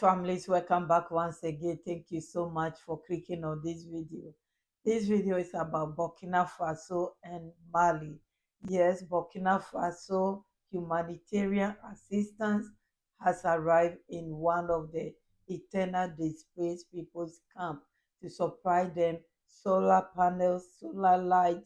families, welcome back once again. Thank you so much for clicking on this video. This video is about Burkina Faso and Mali. Yes, Burkina Faso humanitarian assistance has arrived in one of the eternal displaced people's camp to supply them solar panels, solar light,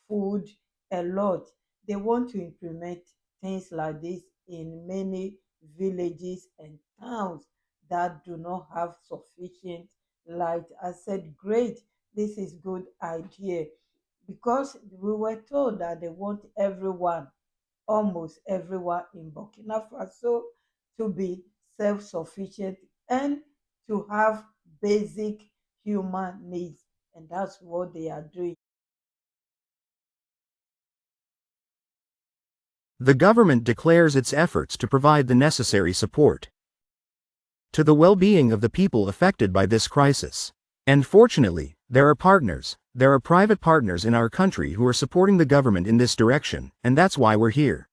food, a lot. They want to implement things like this in many villages and towns that do not have sufficient light. I said, great, this is good idea, because we were told that they want everyone, almost everyone in Burkina Faso, to be self-sufficient and to have basic human needs. And that's what they are doing. The government declares its efforts to provide the necessary support to the well-being of the people affected by this crisis. And fortunately, there are private partners in our country who are supporting the government in this direction, and that's why we're here.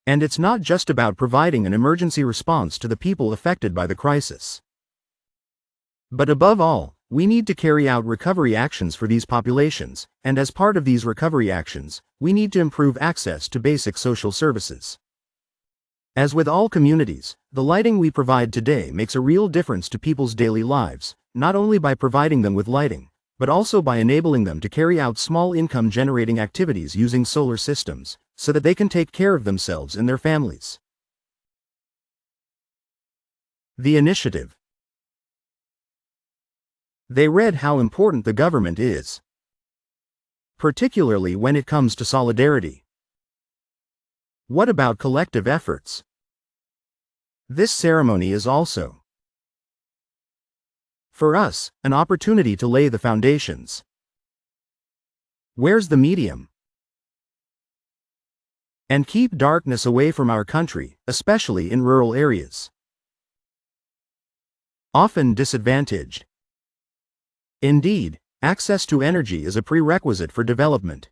And it's not just about providing an emergency response to the people affected by the crisis. But above all, we need to carry out recovery actions for these populations, and as part of these recovery actions, we need to improve access to basic social services. As with all communities, the lighting we provide today makes a real difference to people's daily lives, not only by providing them with lighting, but also by enabling them to carry out small income-generating activities using solar systems, so that they can take care of themselves and their families. The initiative. They read how important the government is, particularly when it comes to solidarity. What about collective efforts? This ceremony is also, for us, an opportunity to lay the foundations. Where's the medium? And keep darkness away from our country, especially in rural areas, often disadvantaged. Indeed, access to energy is a prerequisite for development.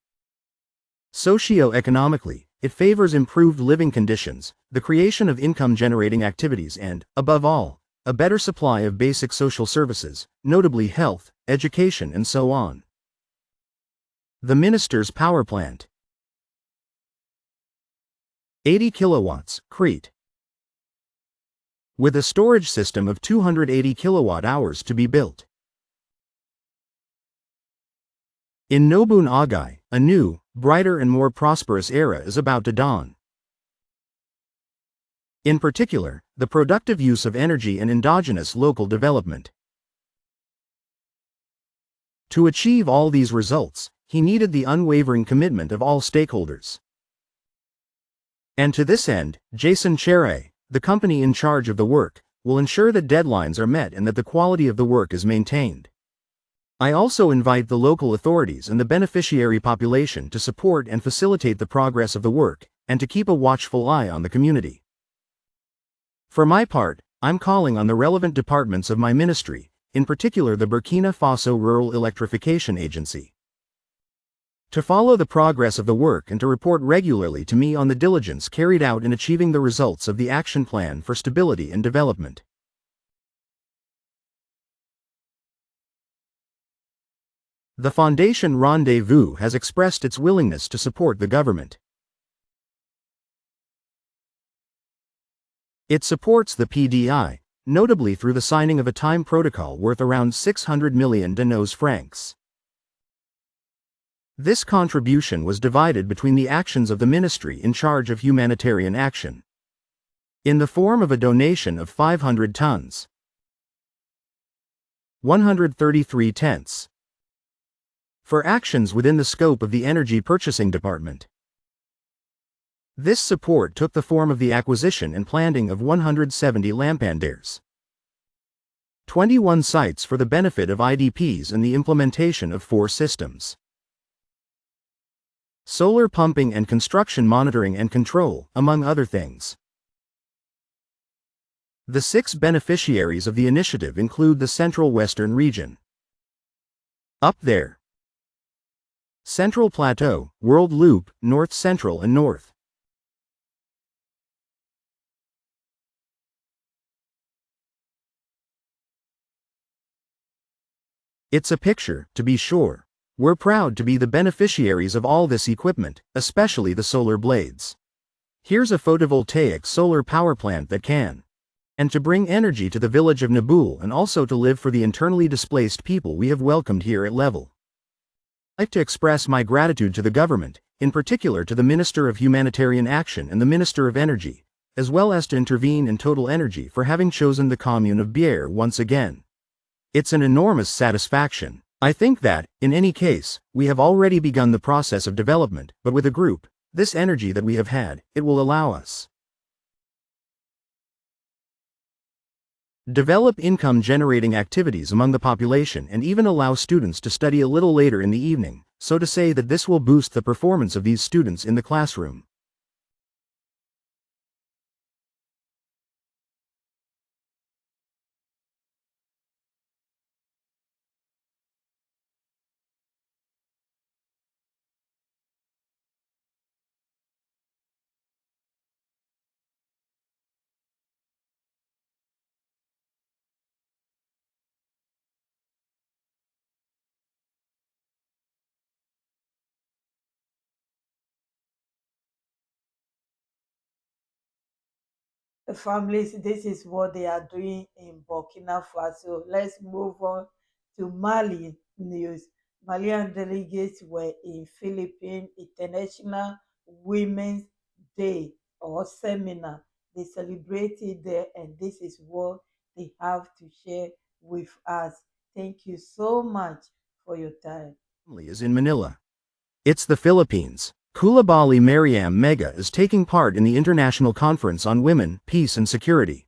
Socio-economically, it favors improved living conditions, the creation of income-generating activities and, above all, a better supply of basic social services, notably health, education and so on. The Minister's Power Plant. 80 kilowatts, Crete. With a storage system of 280 kilowatt-hours to be built. In Nobun Agai, a new, brighter and more prosperous era is about to dawn. In particular, the productive use of energy and endogenous local development. To achieve all these results, he needed the unwavering commitment of all stakeholders. And to this end, Jason Cheré, the company in charge of the work, will ensure that deadlines are met and that the quality of the work is maintained. I also invite the local authorities and the beneficiary population to support and facilitate the progress of the work, and to keep a watchful eye on the community. For my part, I'm calling on the relevant departments of my ministry, in particular the Burkina Faso Rural Electrification Agency, to follow the progress of the work and to report regularly to me on the diligence carried out in achieving the results of the Action Plan for Stability and Development. The Foundation Rendezvous has expressed its willingness to support the government. It supports the PDI, notably through the signing of a time protocol worth around 600 million de francs. This contribution was divided between the actions of the ministry in charge of humanitarian action, in the form of a donation of 500 tons, 133 tenths, for actions within the scope of the Energy Purchasing Department. This support took the form of the acquisition and planting of 170 lampadaires, 21 sites for the benefit of IDPs and the implementation of 4 systems. Solar pumping and construction monitoring and control, among other things. The 6 beneficiaries of the initiative include the Central Western region. Up there, Central Plateau, World Loop, North Central and North. It's a picture, to be sure. We're proud to be the beneficiaries of all this equipment, especially the solar blades. Here's a photovoltaic solar power plant that can. And to bring energy to the village of Nabul and also to live for the internally displaced people we have welcomed here at Level. I'd like to express my gratitude to the government, in particular to the Minister of Humanitarian Action and the Minister of Energy, as well as to intervene in Total Energy for having chosen the commune of Bière once again. It's an enormous satisfaction. I think that, in any case, we have already begun the process of development, but with a group, this energy that we have had, it will allow us develop income-generating activities among the population and even allow students to study a little later in the evening, so to say that this will boost the performance of these students in the classroom. Families, this is what they are doing in Burkina Faso. Let's move on to Mali news. Malian delegates were in Philippine International Women's Day or seminar. They celebrated there, and this is what they have to share with us. Thank you so much for your time. Is in Manila. It's the Philippines. Kulabali Mariam Mega is taking part in the International Conference on Women, Peace and Security.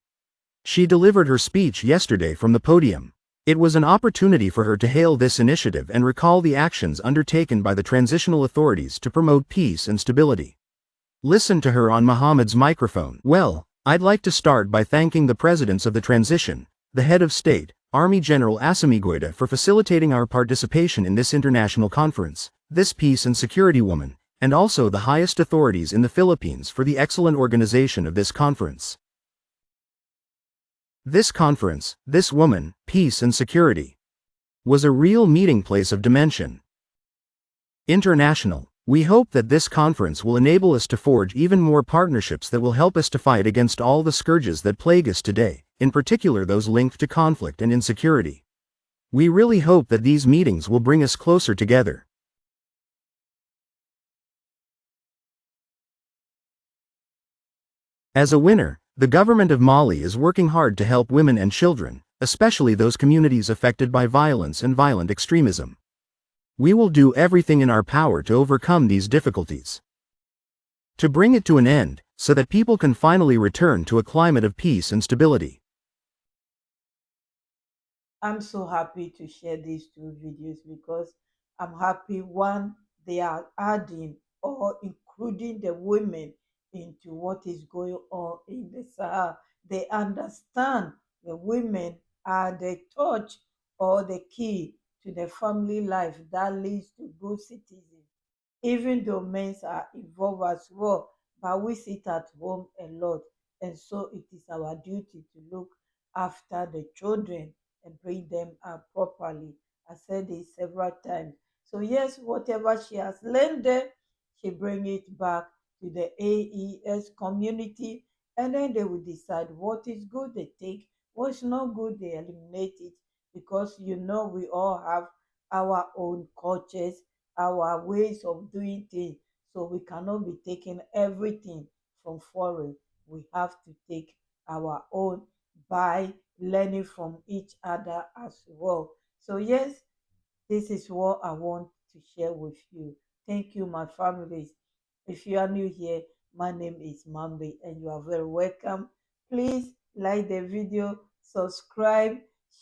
She delivered her speech yesterday from the podium. It was an opportunity for her to hail this initiative and recall the actions undertaken by the transitional authorities to promote peace and stability. Listen to her on Muhammad's microphone. Well, I'd like to start by thanking the presidents of the transition, the head of state, Army General Assimi Goïta, for facilitating our participation in this international conference, this peace and security woman, and also the highest authorities in the Philippines for the excellent organization of this conference. This conference, this woman, peace and security, was a real meeting place of dimension. International. We hope that this conference will enable us to forge even more partnerships that will help us to fight against all the scourges that plague us today, in particular those linked to conflict and insecurity. We really hope that these meetings will bring us closer together. As a winner, the government of Mali is working hard to help women and children, especially those communities affected by violence and violent extremism. We will do everything in our power to overcome these difficulties, to bring it to an end, so that people can finally return to a climate of peace and stability. I'm so happy to share these two videos because I'm happy one, they are adding or including the women into what is going on in the Sahel. They understand the women are the touch or the key to the family life that leads to good citizens, even though men are involved as well, but we sit at home a lot. And so it is our duty to look after the children and bring them up properly. I said this several times. So yes, whatever she has learned there, she bring it back to the AES community, and then they will decide what is good they take, what's not good they eliminate it, because we all have our own cultures, our ways of doing things. So we cannot be taking everything from foreign. We have to take our own by learning from each other as well. So yes, this is what I want to share with you. Thank you, my families. If you are new here, my name is Mambi and you are very welcome. Please like the video, subscribe,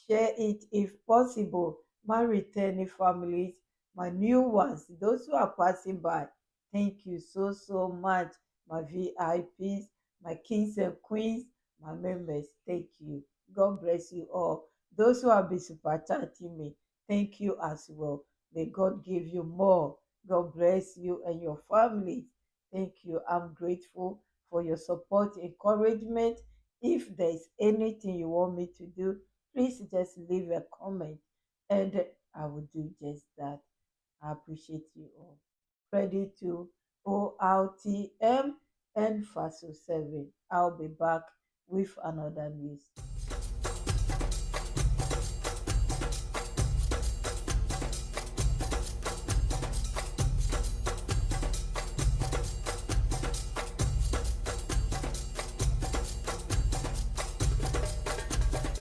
share it if possible. My returning families, my new ones, those who are passing by, thank you so, so much. My VIPs, my kings and queens, my members, thank you. God bless you all. Those who have been super chatting me, thank you as well. May God give you more. God bless you and your families. Thank you. I'm grateful for your support, encouragement. If there's anything you want me to do, please just leave a comment. And I will do just that. I appreciate you all. Credit to ORTM and FASO 7. I'll be back with another news.